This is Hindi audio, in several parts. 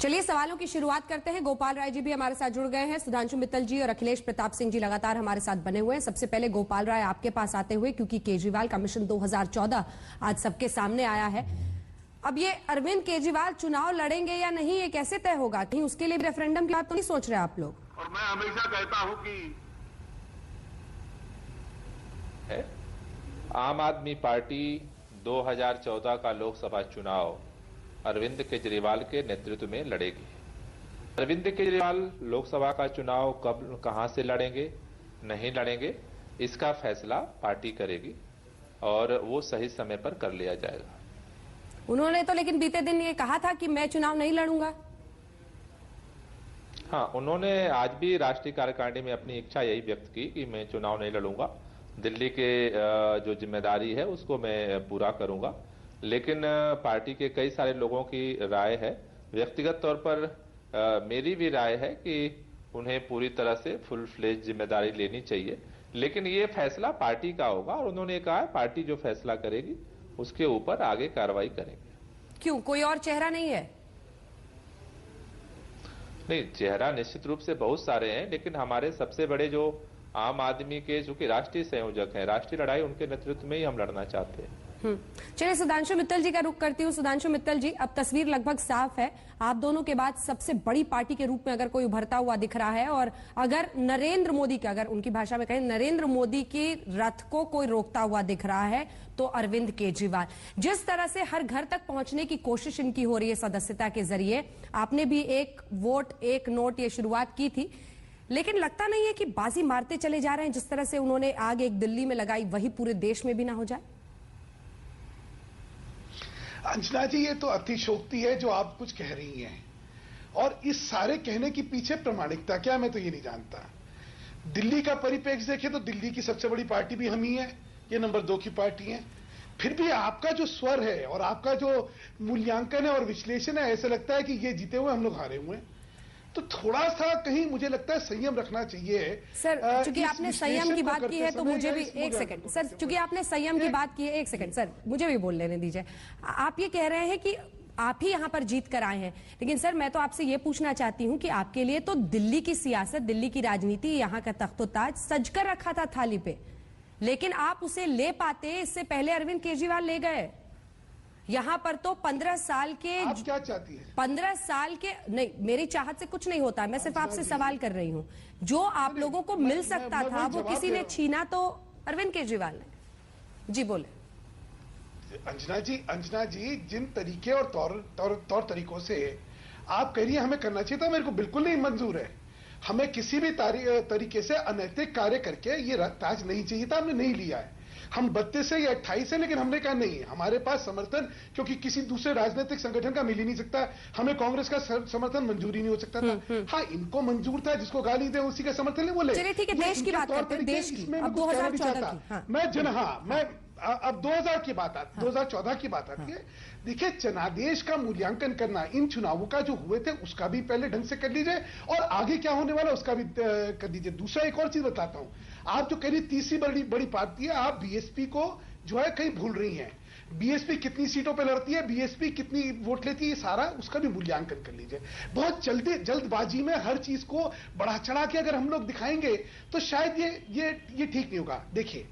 चलिए सवालों की शुरुआत करते हैं। गोपाल राय जी भी हमारे साथ जुड़ गए हैं, सुधांशु मित्तल जी और अखिलेश प्रताप सिंह जी लगातार हमारे साथ बने हुए हैं। सबसे पहले गोपाल राय आपके पास आते हुए, क्योंकि केजरीवाल कमीशन 2014 आज सबके सामने आया है। अब ये अरविंद केजरीवाल चुनाव लड़ेंगे या नहीं, ये कैसे तय होगा? कहीं उसके लिए रेफरेंडम की बात तो नहीं सोच रहे आप लोग? और मैं हमेशा कहता हूं कि आम आदमी पार्टी 2014 का लोकसभा चुनाव अरविंद केजरीवाल के नेतृत्व में लड़ेगी। अरविंद केजरीवाल लोकसभा का चुनाव कब कहां से लड़ेंगे, नहीं लड़ेंगे, इसका फैसला पार्टी करेगी और वो सही समय पर कर लिया जाएगा। उन्होंने तो लेकिन बीते दिन ये कहा था कि मैं चुनाव नहीं लड़ूंगा। हाँ, उन्होंने आज भी राष्ट्रीय कार्यकारिणी में अपनी इच्छा यही व्यक्त की कि मैं चुनाव नहीं लड़ूंगा, दिल्ली के जो जिम्मेदारी है उसको मैं पूरा करूंगा। लेकिन पार्टी के कई सारे लोगों की राय है, व्यक्तिगत तौर पर मेरी भी राय है कि उन्हें पूरी तरह से फुल फ्लेज जिम्मेदारी लेनी चाहिए, लेकिन ये फैसला पार्टी का होगा और उन्होंने कहा है पार्टी जो फैसला करेगी उसके ऊपर आगे कार्रवाई करेंगे। क्यों, कोई और चेहरा नहीं है? नहीं, चेहरा निश्चित रूप से बहुत सारे हैं, लेकिन हमारे सबसे बड़े जो आम आदमी के जो कि राष्ट्रीय संयोजक हैं, राष्ट्रीय लड़ाई उनके नेतृत्व में ही हम लड़ना चाहते हैं। चलिए सुधांशु मित्तल जी का रुख करती हूँ। सुधांशु मित्तल जी, अब तस्वीर लगभग साफ है, आप दोनों के बाद सबसे बड़ी पार्टी के रूप में अगर कोई उभरता हुआ दिख रहा है, और अगर नरेंद्र मोदी का, अगर उनकी भाषा में कहें नरेंद्र मोदी की रथ को कोई रोकता हुआ दिख रहा है तो अरविंद केजरीवाल। जिस तरह से हर घर तक पहुंचने की कोशिश इनकी हो रही है सदस्यता के जरिए, आपने भी एक वोट एक नोट ये शुरुआत की थी, लेकिन लगता नहीं है कि बाजी मारते चले जा रहे हैं? जिस तरह से उन्होंने आग एक दिल्ली में लगाई, वही पूरे देश में भी ना हो जाए? अंजना जी, ये तो अतिशोक्ति है जो आप कुछ कह रही हैं, और इस सारे कहने की पीछे प्रामाणिकता क्या, मैं तो ये नहीं जानता। दिल्ली का परिप्रेक्ष्य देखें तो दिल्ली की सबसे बड़ी पार्टी भी हम ही है, ये नंबर 2 की पार्टी है। फिर भी आपका जो स्वर है और आपका जो मूल्यांकन है और विश्लेषण है, ऐसा लगता है कि ये जीते हुए हम लोग हारे हुए हैं। तो थोड़ा सा कहीं मुझे लगता है संयम रखना चाहिए। सर, चूंकि आपने संयम की बात की है तो मुझे भी एक सेकंड सर, चूंकि आपने संयम की बात की है, एक सेकंड सर, मुझे भी बोल लेने दीजिए। आप ये कह रहे हैं कि आप ही यहां पर जीत कर आए हैं, लेकिन सर मैं तो आपसे ये पूछना चाहती हूं कि आपके लिए तो दिल्ली की सियासत, दिल्ली की राजनीति, यहां का तख्तो-ताज सजकर रखा था थाली पे, लेकिन आप उसे ले पाते, इससे पहले अरविंद केजरीवाल ले गए। यहां पर तो 15 साल के, आप क्या चाहती हैं? 15 साल के नहीं, मेरी चाहत से कुछ नहीं होता, मैं सिर्फ आपसे सवाल कर रही हूं। जो आप लोगों को मिल सकता था वो किसी ने छीना तो अरविंद केजरीवाल ने। जी बोले। अंजना जी, जिन तरीके और तौर तरीकों से आप कह रही हैं हमें करना चाहिए था, मेरे को बिल्कुल नहीं मंजूर है। हमें किसी भी तरीके से अनैतिक कार्य करके ये ताज नहीं चाहिए था, हमने नहीं लिया है। हम 32 है या 28 है, लेकिन हमने कहा नहीं, हमारे पास समर्थन क्योंकि किसी दूसरे राजनीतिक संगठन का मिल ही नहीं सकता, हमें कांग्रेस का समर्थन मंजूर ही नहीं हो सकता था। हाँ, इनको मंजूर था, जिसको गाली दे उसी का समर्थन नहीं बोले। चलिए ठीक है, देश की बात करते हैं, देश की। अब 2014 की, मैं अब 2000 की बात आती, 2014 की बात आती है। देखिए, जनादेश का मूल्यांकन करना इन चुनावों का जो हुए थे उसका भी पहले ढंग से कर लीजिए, और आगे क्या होने वाला उसका भी कर दीजिए। दूसरा एक और चीज बताता हूं, आप जो कह रही तीसरी बड़ी पार्टी है, आप बीएसपी को जो है कहीं भूल रही हैं। बीएसपी कितनी सीटों पे लड़ती है, बीएसपी कितनी वोट लेती है, सारा उसका भी मूल्यांकन कर लीजिए। बहुत जल्दबाजी में हर चीज को बढ़ा चढ़ा के अगर हम लोग दिखाएंगे तो शायद ये ठीक नहीं होगा। देखिए,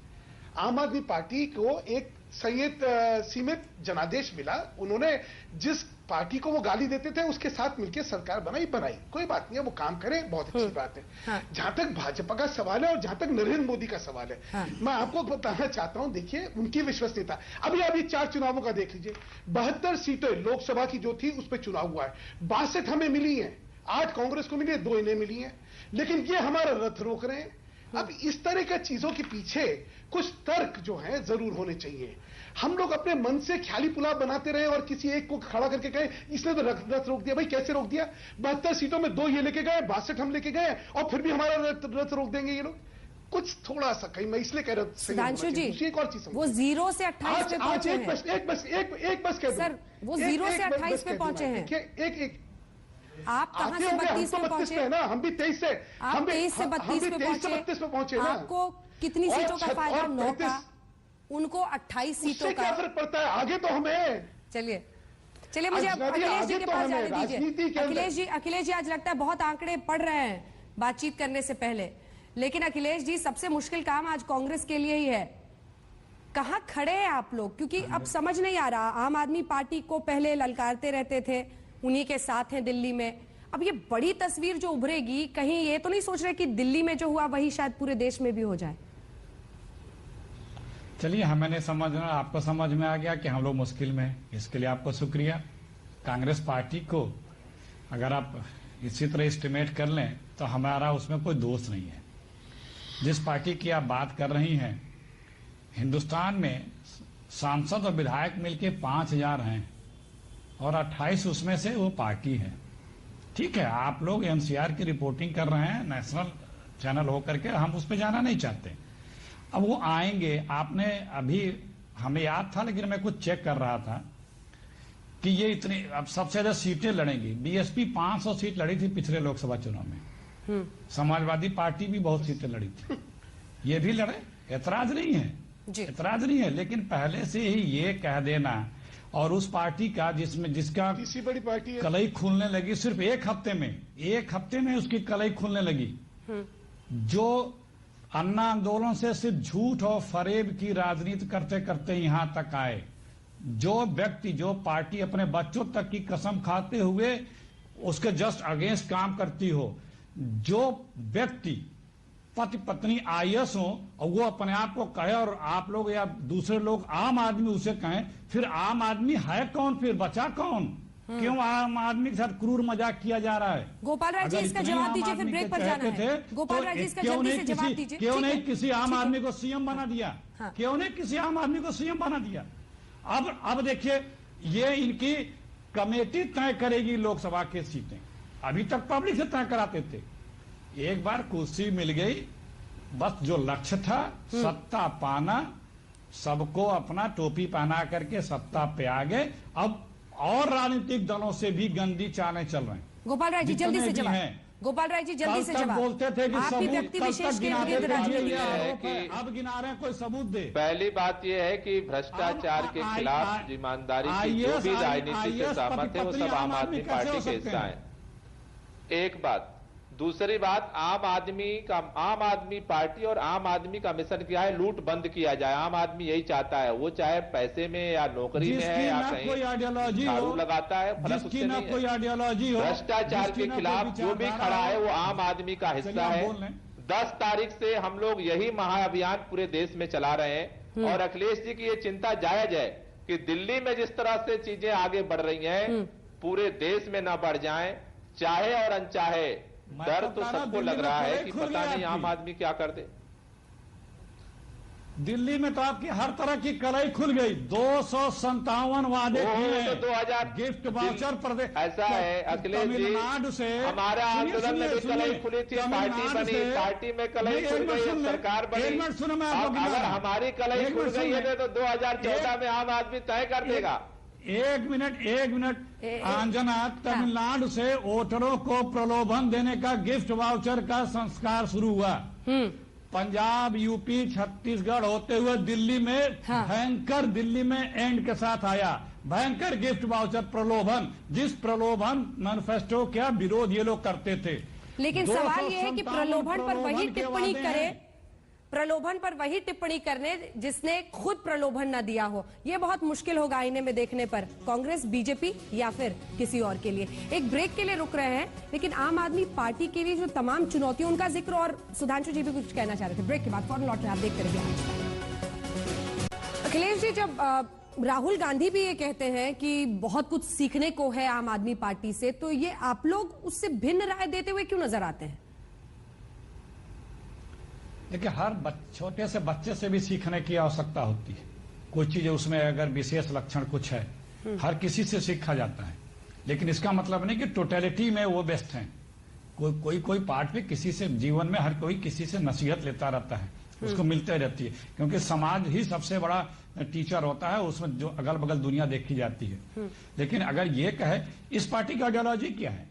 आम आदमी पार्टी को एक सीमित जनादेश मिला, उन्होंने जिस पार्टी को वो गाली देते थे उसके साथ मिलकर सरकार बनाई, कोई बात नहीं है, वो काम करे, बहुत अच्छी बात है। हाँ। जहां तक भाजपा का सवाल है और जहां तक नरेंद्र मोदी का सवाल है, हाँ। मैं आपको बताना चाहता हूं, देखिए उनकी विश्वसनीयता अभी 4 चुनावों का देख लीजिए। 72 सीटें लोकसभा की जो थी उस पर चुनाव हुआ है, 62 हमें मिली है, 8 कांग्रेस को मिली है, 2 इन्हें मिली है, लेकिन ये हमारा रथ रोक रहे हैं। अब इस तरह की चीजों के पीछे कुछ तर्क जो है जरूर होने चाहिए। हम लोग अपने मन से ख्याली पुलाव बनाते रहे और किसी एक को खड़ा करके कहे इसने तो रथ रोक दिया। भाई कैसे रोक दिया? 72 सीटों में 2 ये लेके गए, 62 हम लेके गए, और फिर भी हमारा रथ रोक देंगे ये लोग। कुछ थोड़ा सा कहीं, मैं इसलिए कह रहा हूं सुधांशु जी, एक और चीज, वो 0 से 28 पे पहुंचे हैं। एक बस कह दो सर, वो 0 से 28 पे पहुंचे हैं। एक आप कहां से 32 पे पहुंचे हैं ना? हम भी 23 से, आप 23 से 32 पे पहुंचे ना। आपको कितनी सीटों का फायदा? 9 का, उनको 28 सीटों का। क्या फर्क पड़ता है? आगे तो हमें। चलिए चलिए मुझे अब अखिलेश जी के पास जाने दीजिए। दीजिए। अखिलेश जी आज लगता है बहुत आंकड़े पढ़ रहे हैं बातचीत करने से पहले, लेकिन अखिलेश जी सबसे मुश्किल काम आज कांग्रेस के लिए ही है। कहां खड़े हैं आप लोग? क्योंकि अब समझ नहीं आ रहा, आम आदमी पार्टी को पहले ललकारते रहते थे, उन्हीं के साथ हैं दिल्ली में, अब ये बड़ी तस्वीर जो उभरेगी, कहीं ये तो नहीं सोच रहे कि दिल्ली में जो हुआ वही शायद पूरे देश में भी हो जाए? चलिए, हमें समझना, आपको समझ में आ गया कि हम लोग मुश्किल में हैं, इसके लिए आपको शुक्रिया। कांग्रेस पार्टी को अगर आप इसी तरह एस्टिमेट कर लें तो हमारा उसमें कोई दोष नहीं है। जिस पार्टी की आप बात कर रही हैं, हिंदुस्तान में सांसद और विधायक मिलके 5000 हैं और 28 उसमें से वो पार्टी है। ठीक है, आप लोग एनसीआर की रिपोर्टिंग कर रहे हैं नेशनल चैनल होकर के, हम उस पर जाना नहीं चाहते। अब वो आएंगे, आपने अभी हमें याद था लेकिन मैं कुछ चेक कर रहा था कि ये इतनी अब सबसे ज्यादा सीटें लड़ेंगी। बीएसपी 500 सीट लड़ी थी पिछले लोकसभा चुनाव में, समाजवादी पार्टी भी बहुत सीटें लड़ी थी, ये भी लड़े, ऐतराज नहीं है, ऐतराज नहीं है। लेकिन पहले से ही ये कह देना, और उस पार्टी का जिसका तीसरी बड़ी पार्टी है, कलई खुलने लगी सिर्फ एक हफ्ते में उसकी कलई खुलने लगी। जो अन्ना आंदोलन से सिर्फ झूठ और फरेब की राजनीति करते करते यहां तक आए, जो व्यक्ति, जो पार्टी अपने बच्चों तक की कसम खाते हुए उसके जस्ट अगेंस्ट काम करती हो, जो व्यक्ति पति पत्नी आईएएस हो और वो अपने आप को कहे और आप लोग या दूसरे लोग आम आदमी उसे कहें, फिर आम आदमी है कौन, फिर बचा कौन? क्यों आम आदमी के साथ क्रूर मजाक किया जा रहा है? गोपाल राय जी इसका जवाब दीजिए, फिर ब्रेक पर जाना है। गोपाल राय जी इसका जल्दी से जवाब दीजिए। क्यों नहीं किसी आम आदमी को सीएम बना दिया? क्यों नहीं किसी आम आदमी को सीएम बना दिया? अब देखिए, ये इनकी कमेटी तय करेगी लोकसभा की सीटें। अभी तक पब्लिक से तय कराते थे, एक बार कुर्सी मिल गई, बस जो लक्ष्य था सत्ता पाना, सबको अपना टोपी पहना करके सत्ता पे आ गए। अब और राजनीतिक दलों से भी गंदी चालें चल रहे हैं। गोपाल राय जी जल्दी से जवाब। गोपाल राय जी जल्दी से जवाब। बोलते थे कि आप भी व्यक्ति विशेष के विरुद्ध राजनीति कर रहे हैं, अब गिना रहे हैं, कोई सबूत दे। पहली बात यह है कि भ्रष्टाचार के खिलाफ ईमानदारी की जो भी राजनीति से सहमत है वो सब आम आदमी पार्टी के हिस्सा है। एक बात। दूसरी बात, आम आदमी पार्टी और आम आदमी का मिशन क्या है? लूट बंद किया जाए। आम आदमी यही चाहता है, वो चाहे पैसे में या नौकरी में है या कहीं झाड़ू लगाता है, फर्क उससे नहीं है। भ्रष्टाचार के खिलाफ जो भी खड़ा है वो आम आदमी का हिस्सा है। 10 तारीख से हम लोग यही महाअभियान पूरे देश में चला रहे हैं और अखिलेश जी की ये चिंता जायज है कि दिल्ली में जिस तरह से चीजें आगे बढ़ रही हैं पूरे देश में न बढ़ जाएं, चाहे और अनचाहे। डर तो सबको लग रहा है कि पता नहीं आम आदमी क्या कर दे। दिल्ली में तो आपकी हर तरह की कलई खुल गई। 257 वादे किए तो 2000 गिफ्ट वाउचर प्रदेश। ऐसा है अखिलेश जी, तमिलनाडु से हमारे आंदोलन में भी कलई खुली थी, पार्टी बनी, पार्टी में कलई खुल गई, सरकार बनी। अगर हमारी कलई खुल गई है तो 2014 में आम आदमी तय कर देगा। एक मिनट अंजना, तमिलनाडु से वोटरों को प्रलोभन देने का गिफ्ट वाउचर का संस्कार शुरू हुआ। पंजाब, यूपी, छत्तीसगढ़ होते हुए दिल्ली में भयंकर, दिल्ली में एंड के साथ आया भयंकर गिफ्ट वाउचर प्रलोभन, जिस प्रलोभन मैनिफेस्टो का विरोध ये लोग करते थे। लेकिन सवाल ये है कि प्रलोभन पर वही टिप्पणी करे, प्रलोभन पर वही टिप्पणी करने जिसने खुद प्रलोभन न दिया हो। यह बहुत मुश्किल होगा आईने में देखने पर, कांग्रेस, बीजेपी या फिर किसी और के लिए। एक ब्रेक के लिए रुक रहे हैं, लेकिन आम आदमी पार्टी के लिए जो तमाम चुनौतियों उनका जिक्र, और सुधांशु जी भी कुछ कहना चाह रहे थे। ब्रेक के बाद फौरन लौट रहे, आप देख कर अखिलेश जी, जब राहुल गांधी भी ये कहते हैं कि बहुत कुछ सीखने को है आम आदमी पार्टी से, तो ये आप लोग उससे भिन्न राय देते हुए क्यों नजर आते हैं? देखिए, हर छोटे से बच्चे से भी सीखने की आवश्यकता होती है। कोई चीज उसमें अगर विशेष लक्षण कुछ है, हर किसी से सीखा जाता है, लेकिन इसका मतलब नहीं कि टोटलिटी में वो बेस्ट हैं। कोई पार्ट में किसी से, जीवन में हर कोई किसी से नसीहत लेता रहता है, उसको मिलते रहती है, क्योंकि समाज ही सबसे बड़ा टीचर होता है, उसमें जो अगल बगल दुनिया देखी जाती है। लेकिन अगर ये कहे इस पार्टी की आइडियोलॉजी क्या है,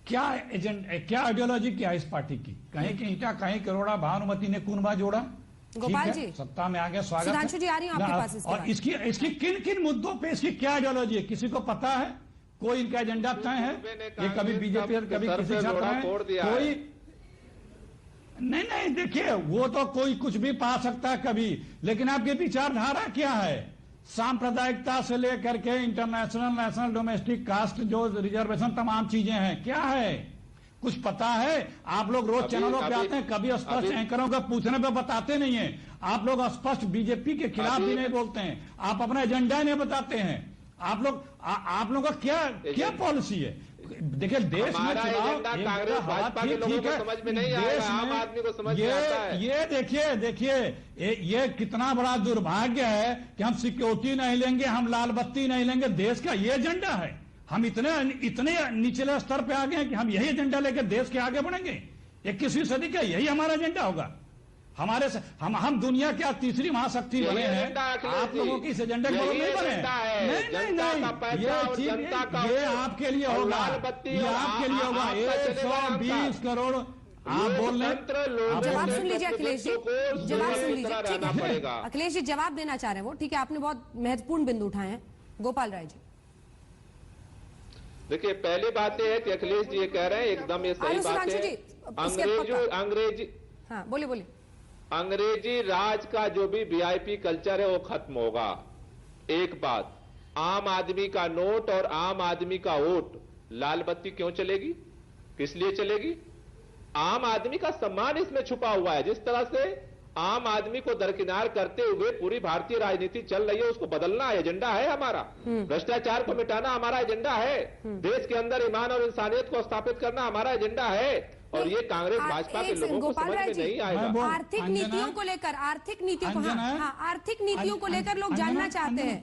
क्या एजेंडा, क्या आइडियोलॉजी क्या है इस पार्टी की? कहीं की ईंटा, कहीं करोड़ा, भानुमति ने कुनबा जोड़ा, गोपाल ठीक है, जी, सत्ता में आ गया, स्वागत है। सुधांशु जी आ रही हूं आपके पास इसके और बाद। इसकी किन किन मुद्दों पे इसकी क्या आइडियोलॉजी है, किसी को पता है? कोई इनका एजेंडा तय है? ये कभी बीजेपी और कभी किसी छात्र है, कोई नहीं। देखिए, वो तो कोई कुछ भी पा सकता है कभी, लेकिन आपकी विचारधारा क्या है? सांप्रदायिकता से लेकर के इंटरनेशनल, नेशनल, डोमेस्टिक, कास्ट, जो रिजर्वेशन, तमाम चीजें हैं, क्या है? कुछ पता है? आप लोग रोज चैनलों पे आते हैं, कभी स्पष्ट एंकरों का पूछने पे बताते नहीं है। आप लोग स्पष्ट बीजेपी के खिलाफ भी नहीं बोलते हैं, आप अपना एजेंडा ही नहीं बताते हैं। आप लोगों का क्या पॉलिसी है? देखिए, देश में चुनाव कांग्रेस भाजपा के लोगों को समझ में नहीं आएगा, आम आदमी को समझ में आता है। ये देखिए ये कितना बड़ा दुर्भाग्य है कि हम सिक्योरिटी नहीं लेंगे, हम लाल बत्ती नहीं लेंगे, देश का ये एजेंडा है। हम इतने निचले स्तर पे आ गए हैं कि हम यही एजेंडा लेकर देश के आगे बढ़ेंगे। 21वीं सदी का यही हमारा एजेंडा होगा। हम दुनिया क्या तीसरी महाशक्ति बने हैं, आप लोगों की इस एजेंडा के बगल नहीं बने। नहीं, ये चीज ये आपके लिए होगा, ये आपके लिए होगा। 120 करोड़ आप बोल रहे हैं। जवाब सुन लीजिए अखिलेश जी, जवाब सुन लीजिए, ठीक है? अखिलेश जी जवाब देना चाह रहे हैं वो, ठीक है? आपने बहुत महत्वपूर्ण बिंदु उठाए हैं। गोपाल राय जी, देखिए, पहली बात यह है कि अखिलेश जी ये कह रहे हैं, एकदम ये सही बात है। अंग्रेजी, हाँ बोलिए। अंग्रेजी राज का जो भी वीआईपी कल्चर है वो खत्म होगा। एक बात, आम आदमी का नोट और आम आदमी का वोट, लाल बत्ती क्यों चलेगी? किस लिए चलेगी? आम आदमी का सम्मान इसमें छुपा हुआ है। जिस तरह से आम आदमी को दरकिनार करते हुए पूरी भारतीय राजनीति चल रही है, उसको बदलना एजेंडा है हमारा। भ्रष्टाचार को मिटाना हमारा एजेंडा है। देश के अंदर ईमान और इंसानियत को स्थापित करना हमारा एजेंडा है। और ये कांग्रेस भाजपा के लोगों को समझ में नहीं आएगा। आर्थिक नीतियों को लेकर, आर्थिक नीतियों को लेकर लोग जानना चाहते हैं,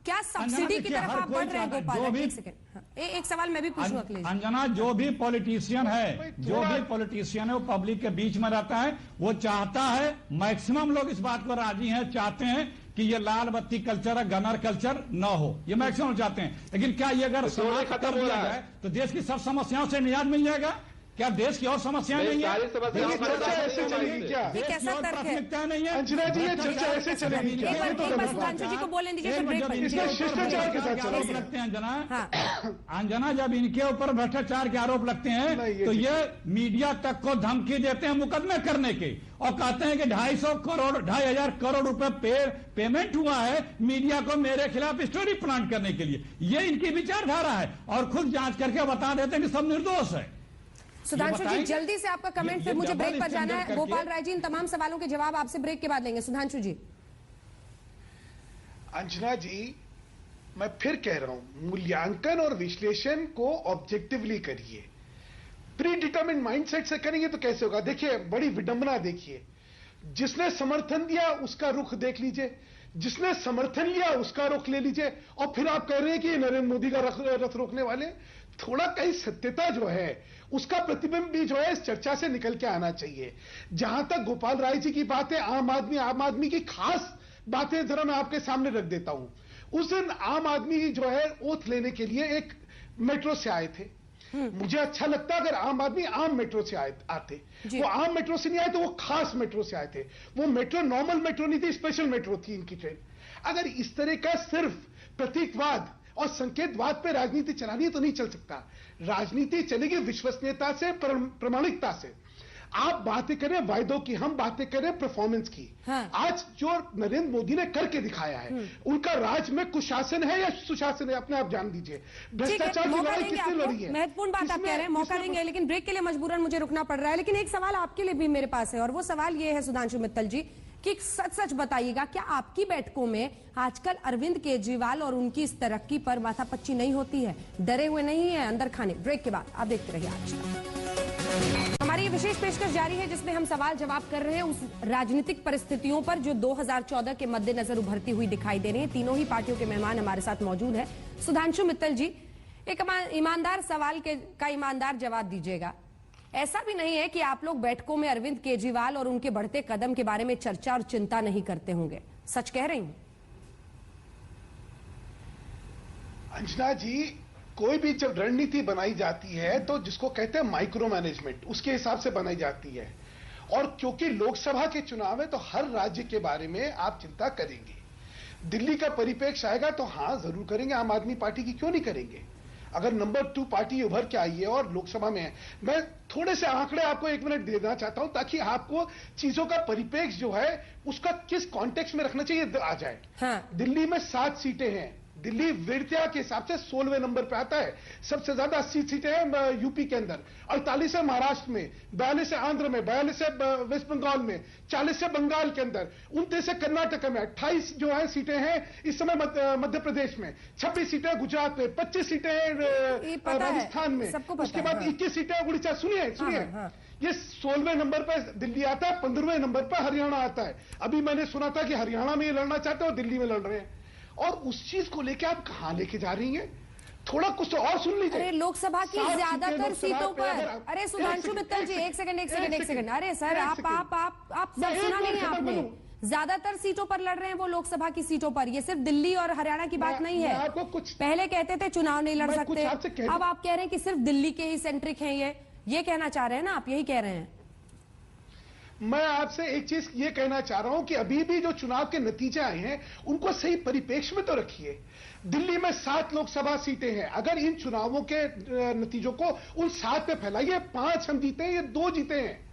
क्या सब्सिडी की तरफ आप बढ़ रहे हैं? गोपाल, एक सेकंड, एक सवाल मैं भी पूछूं अखिलेश। अंजना, जो भी पॉलिटिशियन है वो पब्लिक के बीच में रहता है, वो चाहता है, मैक्सिमम लोग इस बात को राजी हैं, चाहते हैं कि ये लाल बत्ती कल्चर, गनर कल्चर न हो, ये मैक्सिमम चाहते हैं। लेकिन क्या ये अगर समाज खत्म हो जाए तो देश की सब समस्याओं से निजात मिल जाएगा? क्या देश की और समस्याएं नहीं है? ऐसे चलेगी क्या? प्राथमिकता नहीं है? अंजना जी, ये चर्चा ऐसे चलेगी क्या? सुधांशु जी को बोलने दीजिए, शिष्टाचार के साथ आरोप लगते हैं अंजना, जब इनके ऊपर भ्रष्टाचार के आरोप लगते हैं तो ये मीडिया तक को धमकी देते हैं मुकदमे करने के, और कहते हैं कि 2,500 करोड़ रुपए पेमेंट हुआ है मीडिया को मेरे खिलाफ स्टोरी प्लांट करने के लिए। ये इनकी विचारधारा है, और खुद जांच करके बता देते हैं कि सब निर्दोष है। सुधांशु जी, जल्दी से आपका कमेंट, फिर मुझे ब्रेक पर जाना है। गोपाल राय जी, इन तमाम सवालों के जवाब आपसे ब्रेक के बाद लेंगे। सुधांशु जी। अंजना जी, मैं फिर कह रहा हूं, मूल्यांकन और विश्लेषण को ऑब्जेक्टिवली करिए। प्री डिटरमिन्ड माइंडसेट से करेंगे तो कैसे होगा? देखिए, बड़ी विडंबना देखिए, जिसने समर्थन दिया उसका रुख देख लीजिए, जिसने समर्थन लिया उसका रुख ले लीजिए, और फिर आप कह रहे हैं कि नरेंद्र मोदी का रथ रोकने वाले। थोड़ा कहीं सत्यता जो है उसका प्रतिबिंब भी जो है इस चर्चा से निकल के आना चाहिए। जहां तक गोपाल राय जी की बात है, आम आदमी की खास बातें जरा मैं आपके सामने रख देता हूं। उस दिन आम आदमी जो है ओथ लेने के लिए एक मेट्रो से आए थे। मुझे अच्छा लगता अगर आम आदमी आम मेट्रो से आते। वो आम मेट्रो से नहीं आए तो वो खास मेट्रो से आए थे। वो मेट्रो नॉर्मल मेट्रो नहीं थी, स्पेशल मेट्रो थी इनकी ट्रेन। अगर इस तरह का सिर्फ प्रतीकवाद और संकेतवाद पे राजनीति चलानी है तो नहीं चल सकता। राजनीति चलेगी विश्वसनीयता से, प्रामाणिकता से। आप बातें करें वायदों की, हम बातें करें परफॉर्मेंस की। हाँ। आज जो नरेंद्र मोदी ने करके दिखाया है, उनका राज में कुशासन है या सुशासन है, अपने आप जान दीजिए। भ्रष्टाचार की लड़ाई किसने लड़ी है? महत्वपूर्ण बात आप कह रहे हैं, मौका देंगे, लेकिन ब्रेक के लिए मजबूरन मुझे रुकना पड़ रहा है। लेकिन एक सवाल आपके लिए भी मेरे पास है, और वो सवाल ये है सुधांशु मित्तल जी, कि सच बताइएगा, क्या आपकी बैठकों में आजकल अरविंद केजरीवाल और उनकी इस तरक्की पर माथापच्ची नहीं होती है? डरे हुए नहीं है अंदर खाने? ब्रेक के बाद आप देखते रहिए। आज हमारी ये विशेष पेशकश जारी है जिसमें हम सवाल जवाब कर रहे हैं उस राजनीतिक परिस्थितियों पर जो 2014 के मद्देनजर उभरती हुई दिखाई दे रही है। तीनों ही पार्टियों के मेहमान हमारे साथ मौजूद है। सुधांशु मित्तल जी, एक ईमानदार सवाल का ईमानदार जवाब दीजिएगा। ऐसा भी नहीं है कि आप लोग बैठकों में अरविंद केजरीवाल और उनके बढ़ते कदम के बारे में चर्चा और चिंता नहीं करते होंगे, सच कह रही हूं? अंजना जी, कोई भी जब रणनीति बनाई जाती है तो जिसको कहते हैं माइक्रो मैनेजमेंट, उसके हिसाब से बनाई जाती है। और क्योंकि लोकसभा के चुनाव है तो हर राज्य के बारे में आप चिंता करेंगे। दिल्ली का परिप्रेक्ष्य आएगा तो हां जरूर करेंगे, आम आदमी पार्टी की क्यों नहीं करेंगे। अगर नंबर 2 पार्टी उभर के आई है और लोकसभा में है, मैं थोड़े से आंकड़े आपको 1 मिनट देना चाहता हूं ताकि आपको चीजों का परिप्रेक्ष्य जो है उसका किस कॉन्टेक्स्ट में रखना चाहिए आ जाए। हाँ। दिल्ली में 7 सीटें हैं, दिल्ली विरतिया के हिसाब से 16वें नंबर पे आता है। सबसे ज्यादा 80 सीटें हैं यूपी के अंदर, 48 है महाराष्ट्र में, 42 है आंध्र में, 42 है वेस्ट बंगाल में, 40 है बंगाल के अंदर, 29 है कर्नाटक में, 28 जो है सीटें हैं इस समय मध्य प्रदेश में, 26 सीटें गुजरात में, 25 सीटें हैं राजस्थान में, उसके बाद 21 सीटें उड़ीसा। सुनिए ये 16वें नंबर पर दिल्ली आता है, 15वें नंबर पर हरियाणा आता है। अभी मैंने सुना था कि हरियाणा में ये लड़ना चाहते हैं और दिल्ली में लड़ रहे हैं, और उस चीज को लेके आप कहां लेके जा रही हैं? थोड़ा कुछ तो और सुन लीजिए। अरे लोकसभा की ज्यादातर सीटों पर, अरे सुधांशु मित्तल जी एक सेकंड, अरे सर आप सुना नहीं है आपने, ज्यादातर सीटों पर लड़ रहे हैं वो लोकसभा की सीटों पर। ये सिर्फ दिल्ली और हरियाणा की बात नहीं है। आपको कुछ पहले कहते थे चुनाव नहीं लड़ सकते, अब आप कह रहे हैं कि सिर्फ दिल्ली के ही सेंट्रिक हैं ये कहना चाह रहे हैं ना आप, यही कह रहे हैं। मैं आपसे एक चीज ये कहना चाह रहा हूं कि अभी भी जो चुनाव के नतीजे आए हैं उनको सही परिप्रेक्ष्य में तो रखिए। दिल्ली में 7 लोकसभा सीटें हैं, अगर इन चुनावों के नतीजों को उन 7 पे फैलाइए, 5 हम जीते हैं, ये 2 जीते हैं,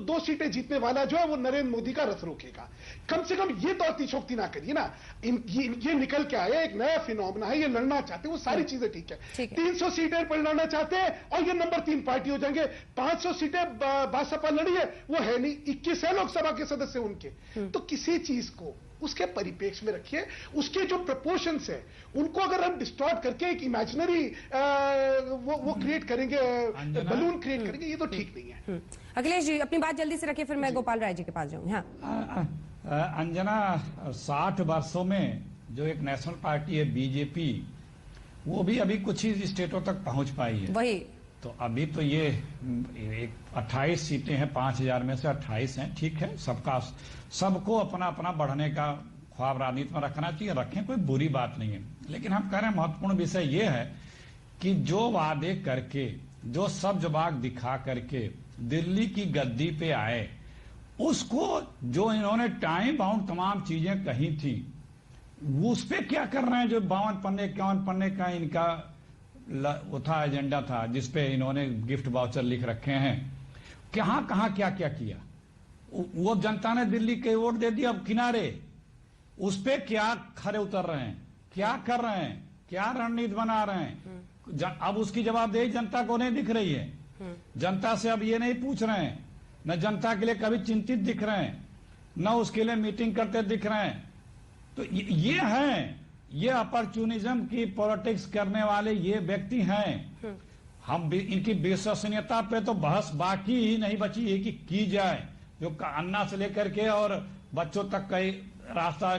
2 सीटें जीतने वाला जो है वो नरेंद्र मोदी का रथ रोकेगा। कम से कम ये तो अतिशोक्ति ना करिए ना। ये निकल के आया एक नया फिनोमेना है, ये लड़ना चाहते हैं, वो सारी चीजें ठीक है। 300 सीटें पर लड़ना चाहते हैं और ये नंबर 3 पार्टी हो जाएंगे। 500 सीटें भाजपा लड़ी है, वो है नहीं, 21 है लोकसभा के सदस्य उनके। तो किसी चीज को उसके परिप्रेक्ष्य में रखिए, उसके जो प्रपोर्शंस है उनको अगर हम डिस्टॉर्ट करके एक इमेजिनरी वो क्रिएट करेंगे, बलून क्रिएट करेंगे, ये तो ठीक नहीं है। अखिलेश जी अपनी बात जल्दी से रखिए, फिर मैं गोपाल राय जी के पास जाऊंगी। हाँ अंजना, 60 वर्षों में जो एक नेशनल पार्टी है बीजेपी, वो भी अभी कुछ ही स्टेटों तक पहुंच पाई है। वही तो अभी तो ये 28 सीटें हैं, 5000 में से 28 हैं, ठीक है। सबको अपना अपना बढ़ने का ख्वाब राजनीति में रखना चाहिए, रखें, कोई बुरी बात नहीं है। लेकिन हम कह रहे हैं महत्वपूर्ण विषय ये है कि जो वादे करके, जो सब जवाब दिखा करके दिल्ली की गद्दी पे आए, उसको जो इन्होंने टाइम बाउंड तमाम चीजें कही थी, उस पे क्या कर रहे हैं? जो 52 पन्ने 51 पन्ने का इनका वो था, एजेंडा था, जिसपे इन्होंने गिफ्ट वाउचर लिख रखे हैं, कहां क्या क्या किया। वो जनता ने दिल्ली के वोट दे दिया, अब किनारे उस पे क्या खरे उतर रहे हैं, क्या कर रहे हैं, क्या रणनीति बना रहे हैं, अब उसकी जवाबदेही जनता को नहीं दिख रही है। जनता से अब ये नहीं पूछ रहे हैं, न जनता के लिए कभी चिंतित दिख रहे हैं, न उसके लिए मीटिंग करते दिख रहे हैं। तो ये हैं, ये अपॉर्चुनिज्म की पॉलिटिक्स करने वाले ये व्यक्ति हैं। हम इनकी विश्वसनीयता पे तो बहस बाकी ही नहीं बची है कि की जाए। जो अन्ना से लेकर के और बच्चों तक कई रास्ता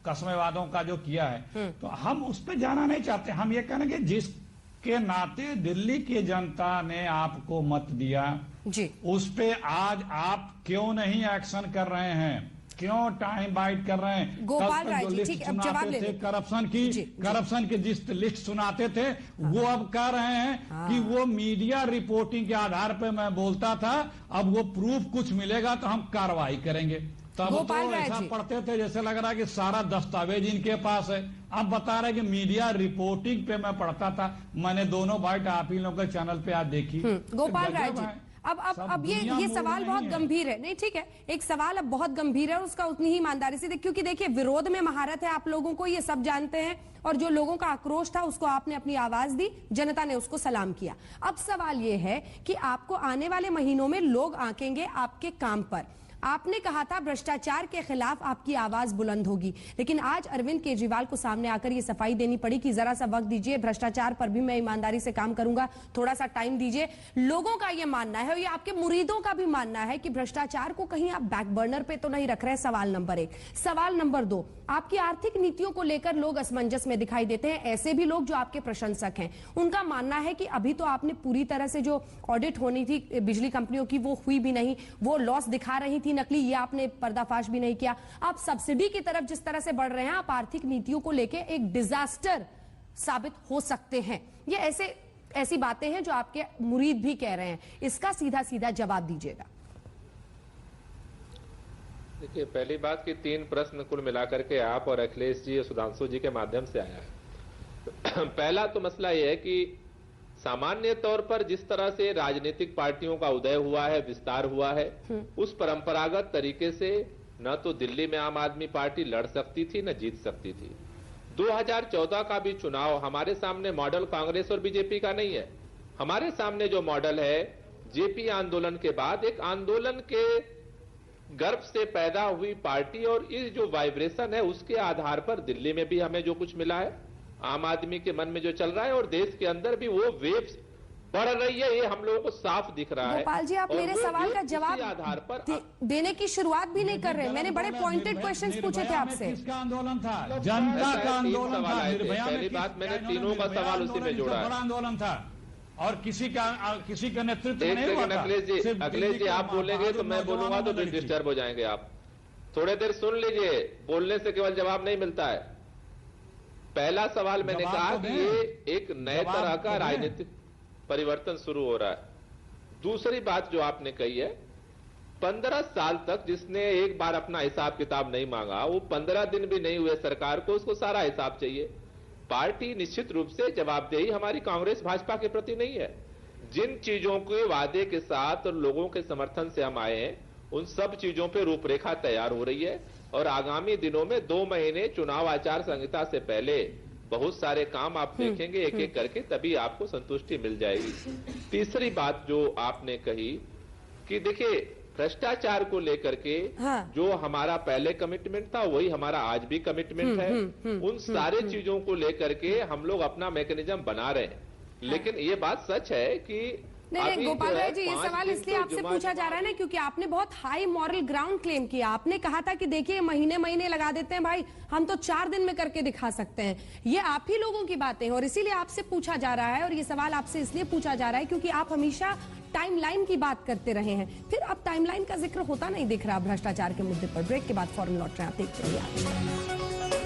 कसमेवादों का जो किया है, तो हम उस पर जाना नहीं चाहते। हम ये कहेंगे जिसके नाते दिल्ली की जनता ने आपको मत दिया जी, उस पे आज आप क्यों नहीं एक्शन कर रहे हैं, क्यों टाइम बाइट कर रहे हैं? गोपाल राय जी, ठीक है, अब जवाब ले लें। करप्शन की जिस लिस्ट सुनाते थे, वो अब कह रहे हैं कि वो मीडिया रिपोर्टिंग के आधार पे मैं बोलता था, अब वो प्रूफ कुछ मिलेगा तो हम कार्रवाई करेंगे। तब तो ऐसा पढ़ते थे जैसे लग रहा है कि सारा दस्तावेज इनके पास है। अब बता रहे कि मीडिया रिपोर्टिंग पे मैं पढ़ता था। मैंने दोनों बाइट आप ही लोगों के चैनल पे आज देखी। गोपाल राय जी, अब ये सवाल बहुत गंभीर है। नहीं ठीक है, एक सवाल अब बहुत गंभीर है और उसका उतनी ही ईमानदारी से क्योंकि देखिए विरोध में महारत है आप लोगों को, ये सब जानते हैं, और जो लोगों का आक्रोश था उसको आपने अपनी आवाज दी, जनता ने उसको सलाम किया। अब सवाल ये है कि आपको आने वाले महीनों में लोग आंकेंगे आपके काम पर। आपने कहा था भ्रष्टाचार के खिलाफ आपकी आवाज बुलंद होगी, लेकिन आज अरविंद केजरीवाल को सामने आकर ये सफाई देनी पड़ी कि जरा सा वक्त दीजिए, भ्रष्टाचार पर भी मैं ईमानदारी से काम करूंगा, थोड़ा सा टाइम दीजिए। लोगों का ये मानना है और ये आपके मुरीदों का भी मानना है कि भ्रष्टाचार को कहीं आप बैक बर्नर पे तो नहीं रख रहे। सवाल नंबर 1। सवाल नंबर 2, आपकी आर्थिक नीतियों को लेकर लोग असमंजस में दिखाई देते हैं। ऐसे भी लोग जो आपके प्रशंसक हैं, उनका मानना है कि अभी तो आपने पूरी तरह से जो ऑडिट होनी थी बिजली कंपनियों की वो हुई भी नहीं, वो लॉस दिखा रही थी नकली, ये आपने पर्दाफाश भी नहीं किया। आप सब्सिडी की तरफ जिस तरह से बढ़ रहे हैं, आप आर्थिक नीतियों को लेकर एक डिजास्टर साबित हो सकते हैं। ये ऐसी बातें हैं जो आपके मुरीद भी कह रहे हैं, इसका सीधा सीधा जवाब दीजिएगा। देखिए, पहली बात कि 3 प्रश्न कुल मिलाकर के आप और अखिलेश जी और सुधांशु जी के माध्यम से आया है। पहला तो मसला यह है कि सामान्य तौर पर जिस तरह से राजनीतिक पार्टियों का उदय हुआ है, विस्तार हुआ है, उस परंपरागत तरीके से न तो दिल्ली में आम आदमी पार्टी लड़ सकती थी न जीत सकती थी। 2014 का भी चुनाव हमारे सामने मॉडल कांग्रेस और बीजेपी का नहीं है। हमारे सामने जो मॉडल है, जेपी आंदोलन के बाद एक आंदोलन के गर्भ से पैदा हुई पार्टी, और इस जो वाइब्रेशन है उसके आधार पर दिल्ली में भी हमें जो कुछ मिला है, आम आदमी के मन में जो चल रहा है, और देश के अंदर भी वो वेव्स बढ़ रही है, ये हम लोगों को साफ दिख रहा है। गोपाल जी, आप मेरे सवाल का जवाब आधार पर देने की शुरुआत भी नहीं कर रहे। मैंने बड़े पॉइंटेड क्वेश्चंस पूछे थे आपसे। किसका आंदोलन था? जनता का आंदोलन था। पहली बात, मैंने तीनों का सवाल उसी में जोड़ा है। बड़ा आंदोलन था और किसी का नेतृत्व एक नहीं हुआ सेकंड था। अखिलेश जी आप बोलेंगे तो मैं बोलूंगा तो डिस्टर्ब हो जाएंगे आप। थोड़े देर सुन लीजिए, बोलने से केवल जवाब नहीं मिलता है। पहला सवाल मैंने कहा कि ये एक नए तरह का राजनीतिक परिवर्तन शुरू हो रहा है। दूसरी बात जो आपने कही है, 15 साल तक जिसने एक बार अपना हिसाब किताब नहीं मांगा, वो 15 दिन भी नहीं हुए सरकार को, उसको सारा हिसाब चाहिए। पार्टी निश्चित रूप से जवाबदेही हमारी कांग्रेस भाजपा के प्रति नहीं है। जिन चीजों के वादे के साथ और लोगों के समर्थन से हम आए हैं, उन सब चीजों पे रूपरेखा तैयार हो रही है, और आगामी दिनों में 2 महीने चुनाव आचार संहिता से पहले बहुत सारे काम आप देखेंगे एक एक करके, तभी आपको संतुष्टि मिल जाएगी। तीसरी बात जो आपने कही कि देखिए, भ्रष्टाचार को लेकर के जो हमारा पहले कमिटमेंट था वही हमारा आज भी कमिटमेंट है। उन सारे चीजों को लेकर के हम लोग अपना मैकेनिज्म बना रहे हैं, लेकिन ये बात सच है कि नहीं गोपाल भाई जी, ये सवाल इसलिए आपसे पूछा जा रहा है ना क्योंकि आपने बहुत हाई मॉरल ग्राउंड क्लेम किया। आपने कहा था कि देखिए महीने महीने लगा देते हैं भाई, हम तो 4 दिन में करके दिखा सकते हैं। ये आप ही लोगों की बातें हैं और इसीलिए आपसे पूछा जा रहा है, और ये सवाल आपसे इसलिए पूछा जा रहा है क्योंकि आप हमेशा टाइमलाइन की बात करते रहे हैं, फिर अब टाइमलाइन का जिक्र होता नहीं दिख रहा भ्रष्टाचार के मुद्दे पर। ब्रेक के बाद फौरन लौट रहे हैं, आप देखते रहिए।